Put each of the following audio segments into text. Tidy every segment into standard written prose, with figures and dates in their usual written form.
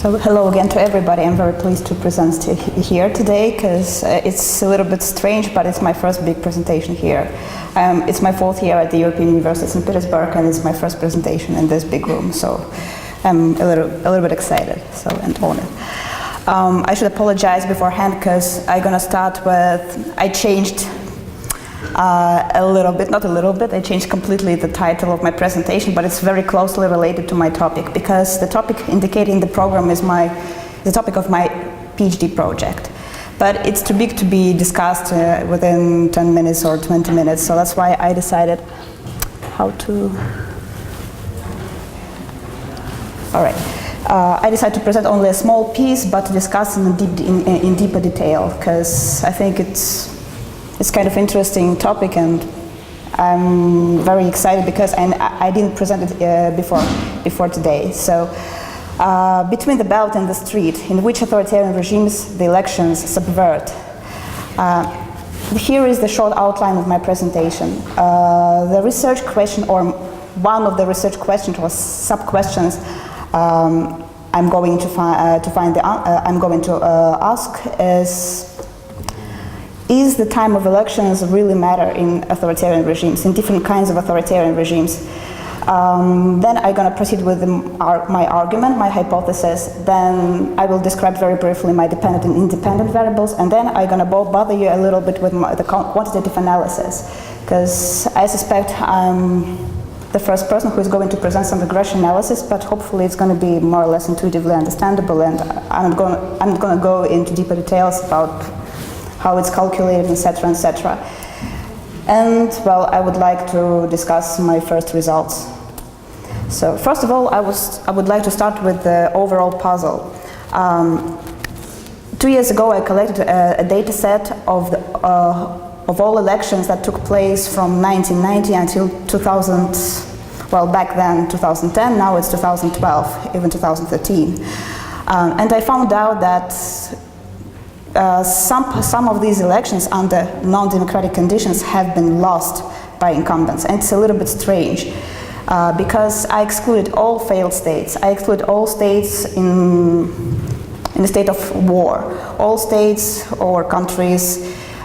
So hello again to everybody. I'm very pleased to present here today because it's a little bit strange, but it's my first big presentation here. It's my 4th year at the European University in St. Petersburg, and it's my first presentation in this big room. So I'm a little bit excited and honored. I should apologize beforehand because I'm gonna start with, I changed I changed completely the title of my presentation, but it's very closely related to my topic because the topic indicating the program is the topic of my PhD project. But it's too big to be discussed within 10 minutes or 20 minutes, so that's why I decided I decided to present only a small piece, but to discuss in deeper detail, because I think it's kind of interesting topic, and I'm very excited because I didn't present it before today. So, between the ballot and the street, in which authoritarian regimes the elections subvert. Here is the short outline of my presentation. The research question, or one of the research questions or sub-questions, I'm going to ask is the time of elections really matter in authoritarian regimes, in different kinds of authoritarian regimes? Then I'm going to proceed with my argument, my hypothesis. Then I will describe very briefly my dependent and independent variables, and then I'm going to bother you a little bit with the quantitative analysis, because I suspect I'm the first person who is going to present some regression analysis, but hopefully it's going to be more or less intuitively understandable, and I'm going to go into deeper details about how it's calculated, etc., etc. And well, I would like to discuss my first results. So first of all, I would like to start with the overall puzzle. 2 years ago, I collected a data set of all elections that took place from 1990 until 2000. Well, back then 2010. Now it's 2012, even 2013, and I found out that some of these elections under non-democratic conditions have been lost by incumbents, and it's a little bit strange because I excluded all failed states. I excluded all states in a state of war, all states or countries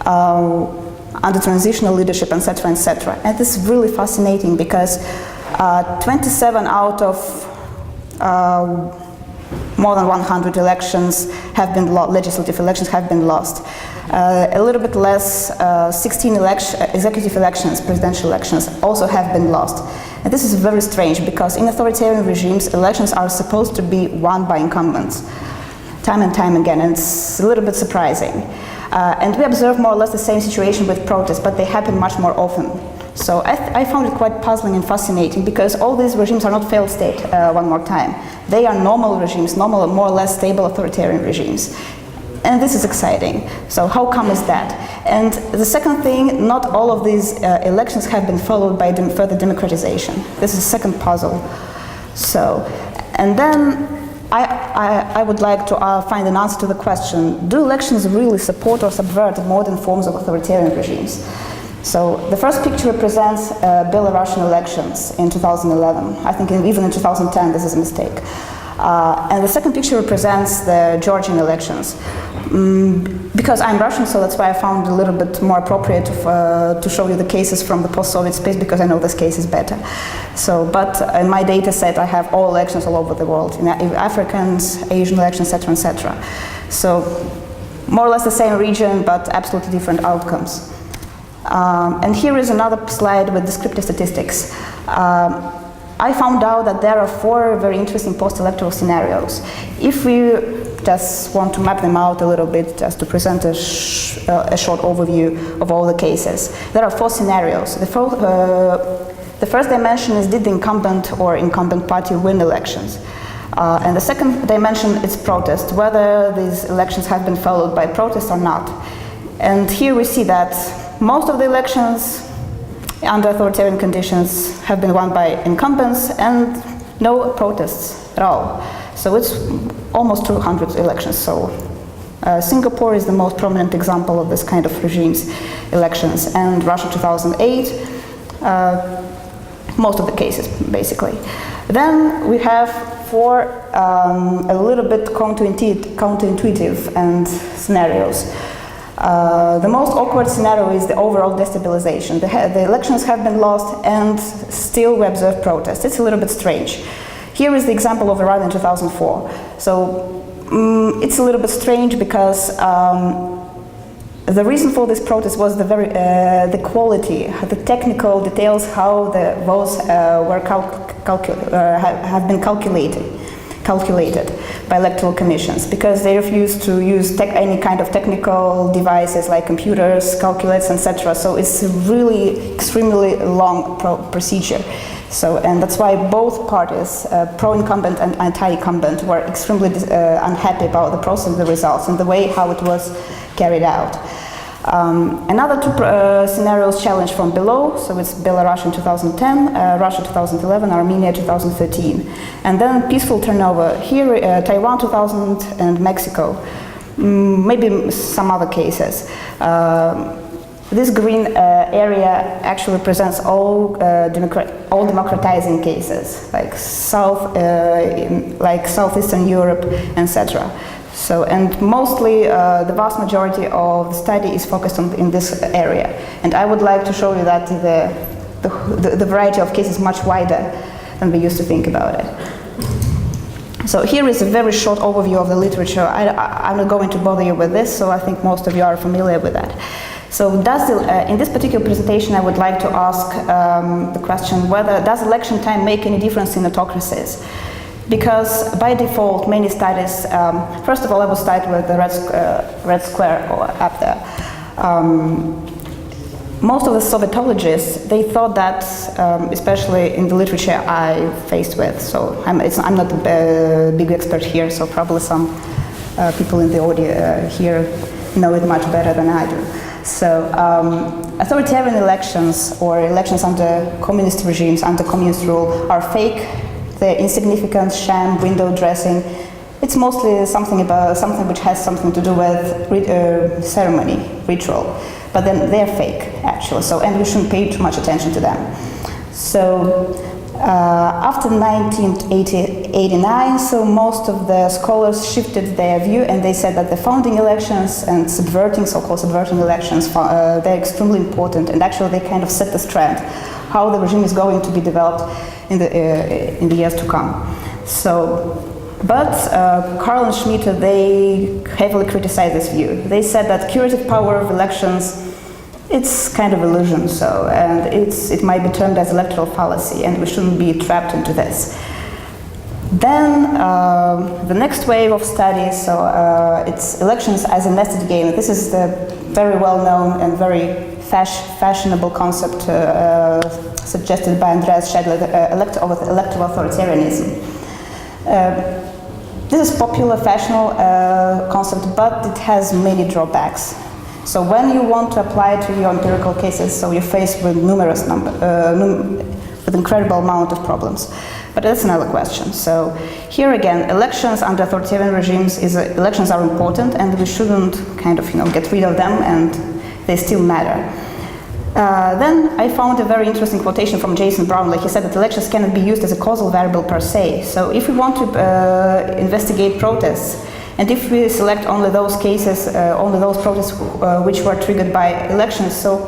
under transitional leadership, etc., etc. And this is really fascinating because 27 out of more than 100 elections have been legislative elections have been lost. A little bit less, 16 executive elections, presidential elections also have been lost. And this is very strange because in authoritarian regimes, elections are supposed to be won by incumbents, time and time again, and it's a little bit surprising. And we observe more or less the same situation with protests, but they happen much more often. So I found it quite puzzling and fascinating because all these regimes are not failed state, one more time. They are normal regimes, normal, more or less stable authoritarian regimes. And this is exciting. So how come is that? And the second thing, not all of these elections have been followed by further democratization. This is the second puzzle. So, and then I would like to find an answer to the question, do elections really support or subvert modern forms of authoritarian regimes? So the first picture represents Belarusian elections in 2011. I think even in 2010 this is a mistake. And the second picture represents the Georgian elections. Because I'm Russian, so that's why I found it a little bit more appropriate to show you the cases from the post-Soviet space, because I know this case is better. So, but in my data set I have all elections all over the world, in Africans, Asian elections, etc., etc. So more or less the same region, but absolutely different outcomes. And here is another slide with descriptive statistics. I found out that there are 4 very interesting post-electoral scenarios. If we just want to map them out a little bit, just to present a short overview of all the cases, there are 4 scenarios. The first dimension is, did the incumbent or incumbent party win elections? And the second dimension is protest, whether these elections have been followed by protest or not. And here we see that most of the elections under authoritarian conditions have been won by incumbents and no protests at all. So it's almost 200 elections. So Singapore is the most prominent example of this kind of regime's elections, and Russia 2008, most of the cases, basically. Then we have four a little bit counterintuitive and scenarios. The most awkward scenario is the overall destabilization. The elections have been lost and still we observe protests. It's a little bit strange. Here is the example of Iran in 2004. So it's a little bit strange because the reason for this protest was the quality, the technical details, how the votes have been calculated by electoral commissions, because they refused to use any kind of technical devices like computers, calculators, etc. So it's a really extremely long procedure. So, and that's why both parties, pro-incumbent and anti-incumbent, were extremely unhappy about the process, the results, and the way how it was carried out. Another two scenarios challenged from below, so it's Belarus in 2010, Russia 2011, Armenia 2013. And then peaceful turnover, here Taiwan 2000 and Mexico, maybe some other cases. This green area actually represents all democratizing cases, like Southeastern Europe, etc. So, and mostly the vast majority of the study is focused in this area. And I would like to show you that the variety of cases is much wider than we used to think about it. So here is a very short overview of the literature. I'm not going to bother you with this, so I think most of you are familiar with that. So in this particular presentation, I would like to ask the question whether does election time make any difference in autocracies? Because by default, many studies, first of all, I will start with the red square up there. Most of the Sovietologists, they thought that, especially in the literature I faced with, so I'm not a big expert here, so probably some people in the audience here know it much better than I do. So authoritarian elections or elections under communist regimes, under communist rule, are fake. They're insignificant, sham, window dressing. It's mostly something which has something to do with ceremony, ritual. But then they're fake, actually. So, and we shouldn't pay too much attention to them. So, after 1989, so most of the scholars shifted their view, and they said that the founding elections and so-called subverting elections, they're extremely important, and actually they kind of set the trend, how the regime is going to be developed in the years to come. So, but Karl and Schmidt, they heavily criticized this view. They said that curative power of elections, it's kind of illusion, so, and it might be termed as electoral fallacy, and we shouldn't be trapped into this. Then the next wave of studies, so it's elections as a nested game. This is the very well-known and very fashionable concept suggested by Andreas Schädler, electoral authoritarianism. This is popular, fashionable concept, but it has many drawbacks. So when you want to apply it to your empirical cases, so you're faced with with incredible amount of problems. But that's another question. So here again, elections under authoritarian regimes, elections are important, and we shouldn't kind of get rid of them, and they still matter. Then I found a very interesting quotation from Jason Brownlee. He said that elections cannot be used as a causal variable per se. So if we want to investigate protests, and if we select only those cases, only those protests which were triggered by elections, so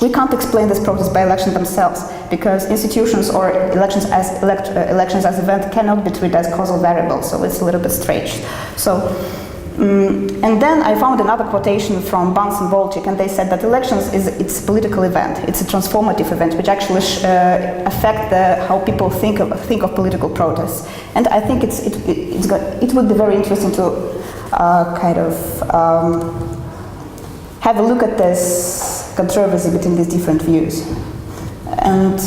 we can't explain this process by elections themselves, because institutions or elections as event cannot be treated as causal variables, so it's a little bit strange. So, and then I found another quotation from Barnes and Volchik, and they said that elections it's a political event, it's a transformative event, which actually affect how people think of political protests. And I think it would be very interesting to kind of have a look at this controversy between these different views. And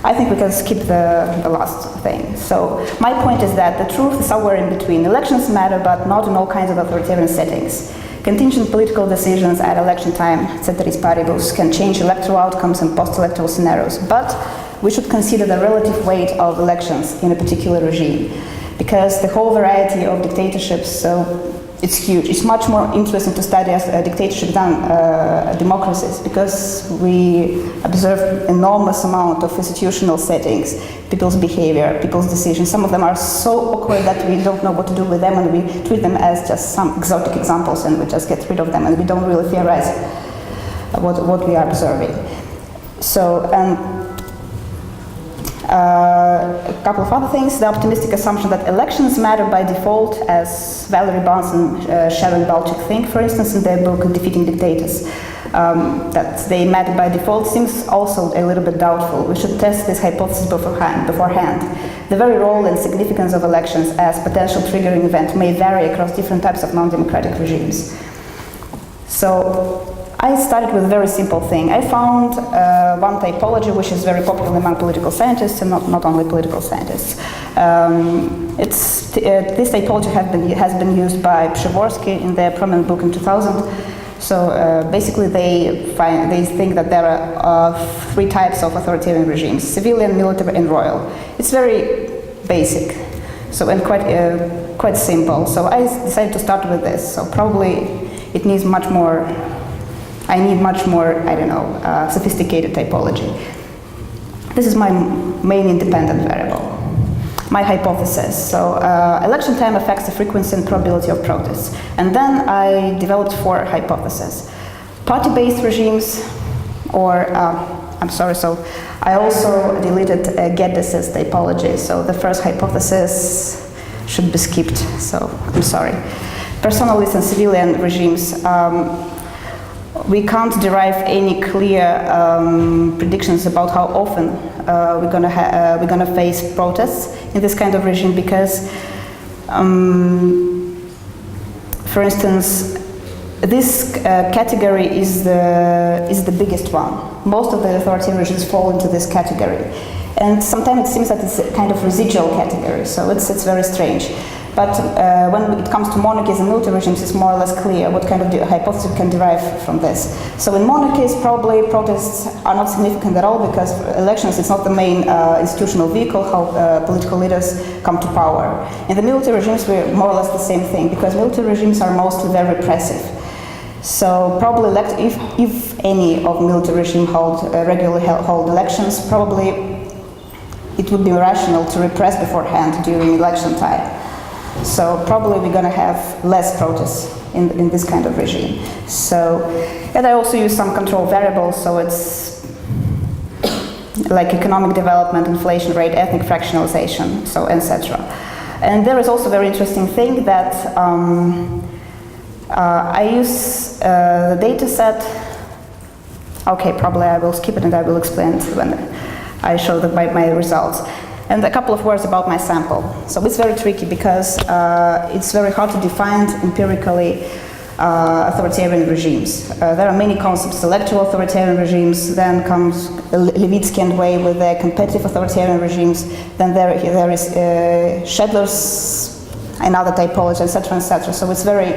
I think we can skip the last thing. So my point is that the truth is somewhere in between. Elections matter, but not in all kinds of authoritarian settings. Contingent political decisions at election time, ceteris paribus, can change electoral outcomes and post-electoral scenarios. But we should consider the relative weight of elections in a particular regime, because the whole variety of dictatorships, so it's huge. It's much more interesting to study as a dictatorship than democracies, because we observe enormous amount of institutional settings, people's behavior, people's decisions. Some of them are so awkward that we don't know what to do with them, and we treat them as just some exotic examples, and we just get rid of them, and we don't really theorize what we are observing. So, a couple of other things. The optimistic assumption that elections matter by default, as Valerie Barnes and Sharon Balchik think, for instance, in their book Defeating Dictators, that they matter by default seems also a little bit doubtful. We should test this hypothesis beforehand. The very role and significance of elections as potential triggering event may vary across different types of non-democratic regimes. So, I started with a very simple thing. I found one typology which is very popular among political scientists, and not only political scientists. This typology has been used by Przeworsky in their prominent book in 2000. So basically they think that there are three types of authoritarian regimes: civilian, military, and royal. It's very basic, so, and quite simple. So I decided to start with this. So probably it needs much more. I need much more, sophisticated typology. This is my main independent variable, my hypothesis. So election time affects the frequency and probability of protests. And then I developed four hypotheses. Party-based regimes, or, so I also deleted Geddes' typology. So the first hypothesis should be skipped, so I'm sorry. Personalist and civilian regimes, we can't derive any clear predictions about how often we're gonna face protests in this kind of regime, because, for instance, this category is the biggest one. Most of the authoritarian regimes fall into this category, and sometimes it seems that it's a kind of residual category. So it's very strange. But when it comes to monarchies and military regimes, it's more or less clear what kind of hypothesis we can derive from this. So in monarchies, probably protests are not significant at all, because elections is not the main institutional vehicle how political leaders come to power. In the military regimes, we're more or less the same thing, because military regimes are mostly very repressive. So probably if any of military regime regularly hold elections, probably it would be rational to repress beforehand during election time. So probably we're going to have less protests in this kind of regime. So, and I also use some control variables, so it's like economic development, inflation rate, ethnic fractionalization, so etc. And there is also a very interesting thing that I use the data set. Okay, probably I will skip it and I will explain it when I show my results. And a couple of words about my sample. So it's very tricky, because it's very hard to define empirically authoritarian regimes. There are many concepts: electoral authoritarian regimes, then comes Levitsky way with their competitive authoritarian regimes, then there is Shedler's another typology, etc., etc. So it's very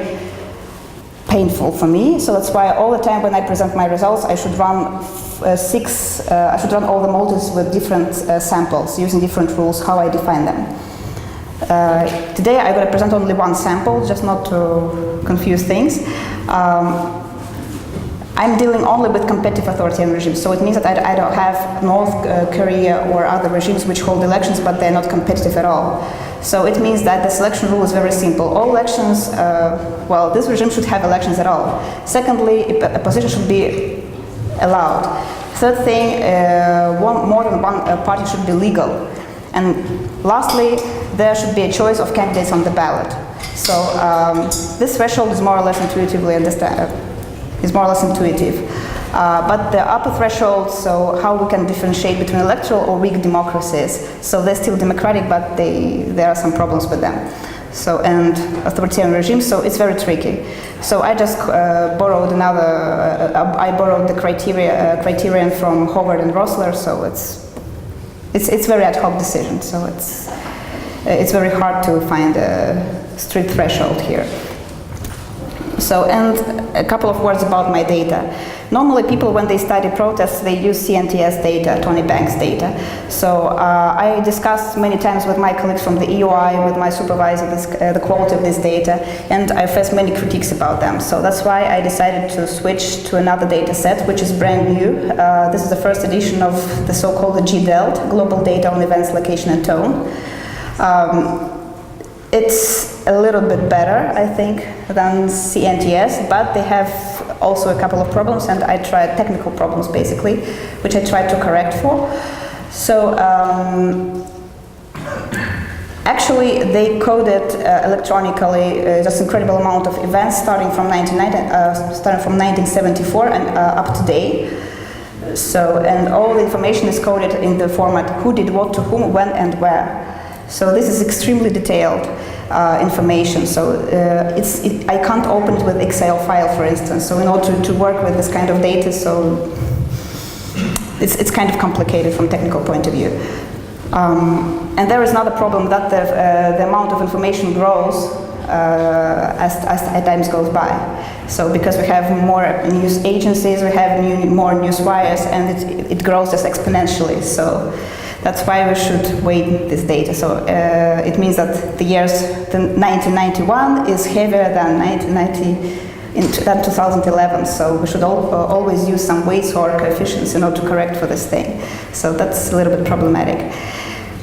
painful for me. So that's why all the time when I present my results, I should run I should run all the models with different samples, using different rules how I define them. Today I'm going to present only one sample, just not to confuse things. I'm dealing only with competitive authoritarian regimes, so it means that I don't have North Korea or other regimes which hold elections, but they're not competitive at all. So it means that the selection rule is very simple. All elections, this regime should have elections at all. Secondly, opposition should be allowed. Third thing, more than one party should be legal. And lastly, there should be a choice of candidates on the ballot. So this threshold is more or less intuitive. But the upper threshold, so how we can differentiate between electoral or weak democracies. So they're still democratic, but there are some problems with them. So, and authoritarian regimes, so it's very tricky. So I just borrowed I borrowed the criterion from Howard and Rossler, so it's very ad hoc decision, so it's very hard to find a strict threshold here. So, and a couple of words about my data. Normally people, when they study protests, they use CNTS data, Tony Banks data. So I discussed many times with my colleagues from the EUI, with my supervisor, the quality of this data, and I faced many critiques about them. So that's why I decided to switch to another data set, which is brand new. This is the first edition of the so-called GDELT, Global Data on Events, Location and Tone. It's a little bit better, I think, than CNTS, but they have also a couple of problems, and I tried technical problems basically, which I tried to correct for. So actually they coded electronically this incredible amount of events starting from 1974 and up to date. So, and all the information is coded in the format who did what to whom, when and where. So this is extremely detailed information. So I can't open it with Excel file, for instance. So in order to work with this kind of data, so it's kind of complicated from a technical point of view. And there is another problem that the amount of information grows as time goes by. So because we have more news agencies, we have more news wires, and it grows just exponentially. So that's why we should weight this data. So it means that the 1991 is heavier than 2011. So we should always use some weights or coefficients in order to correct for this thing. So that's a little bit problematic.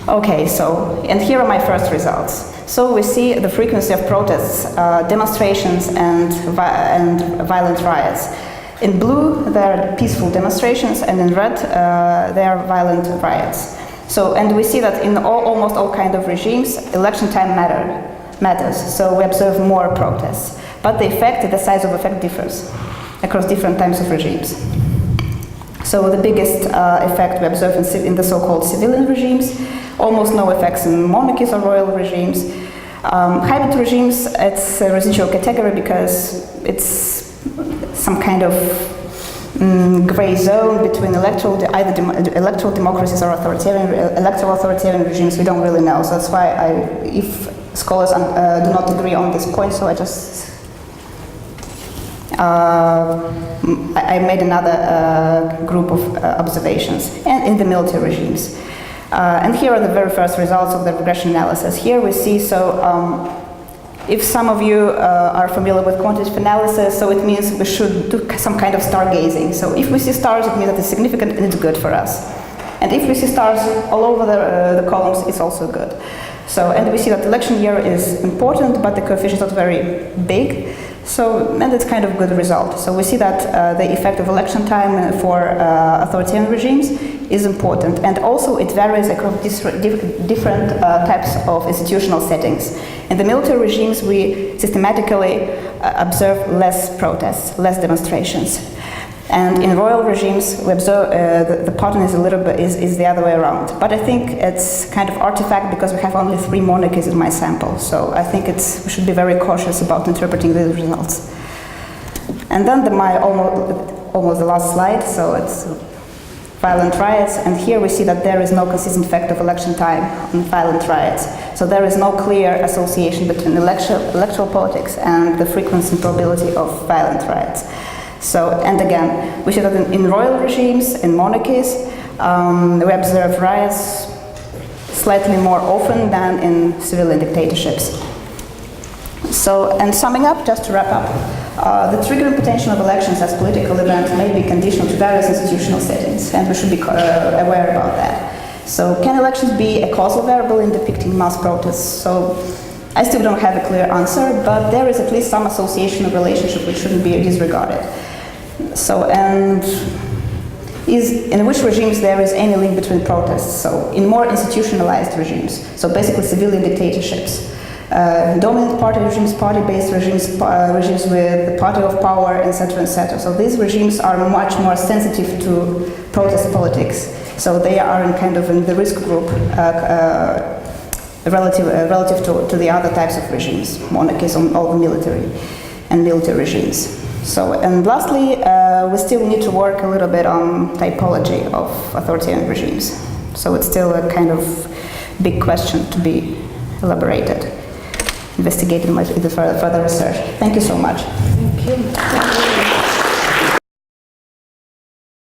Okay, so, and here are my first results. So we see the frequency of protests, demonstrations and violent riots. In blue, there are peaceful demonstrations, and in red, there are violent riots. So, and we see that in almost all kinds of regimes, election time matters. So we observe more protests. But the size of effect differs across different types of regimes. So the biggest effect we observe in the so-called civilian regimes, almost no effects in monarchies or royal regimes. Hybrid regimes, it's a residual category because it's some kind of gray zone between either electoral democracies or electoral authoritarian regimes. We don't really know. So that's why if scholars do not agree on this point, so I just I made another group of observations, and in the military regimes. And here are the very first results of the regression analysis. Here we see, if some of you are familiar with quantitative analysis, so it means we should do some kind of stargazing. So if we see stars, it means that it's significant and it's good for us. And if we see stars all over the columns, it's also good. So, and we see that the election year is important, but the coefficient is not very big. So, and it's kind of good result. So we see that the effect of election time for authoritarian regimes is important, and also it varies across different types of institutional settings. In the military regimes, we systematically observe less protests, less demonstrations. And in royal regimes, we observe the pattern is a little bit is the other way around. But I think it's kind of artifact because we have only 3 monarchies in my sample. So I think we should be very cautious about interpreting these results. And then my almost the last slide. So it's violent riots, and here we see that there is no consistent effect of election time on violent riots. So there is no clear association between electoral politics and the frequency and probability of violent riots. So, and again, we see that in royal regimes, in monarchies, we observe riots slightly more often than in civilian dictatorships. So, and summing up, just to wrap up, the triggering potential of elections as political events may be conditional to various institutional settings, and we should be aware about that. So, can elections be a causal variable in depicting mass protests? So, I still don't have a clear answer, but there is at least some association of relationship which shouldn't be disregarded. So, and in which regimes there is any link between protests? So, in more institutionalized regimes, so basically civilian dictatorships, dominant party regimes, party-based regimes, regimes with the party of power, etc., etc. So these regimes are much more sensitive to protest politics. So they are in the risk group relative to the other types of regimes, monarchies, all the military regimes. So, and lastly, we still need to work a little bit on typology of authoritarian regimes. So it's still a kind of big question to be elaborated, investigated in the further research. Thank you so much. Thank you. you.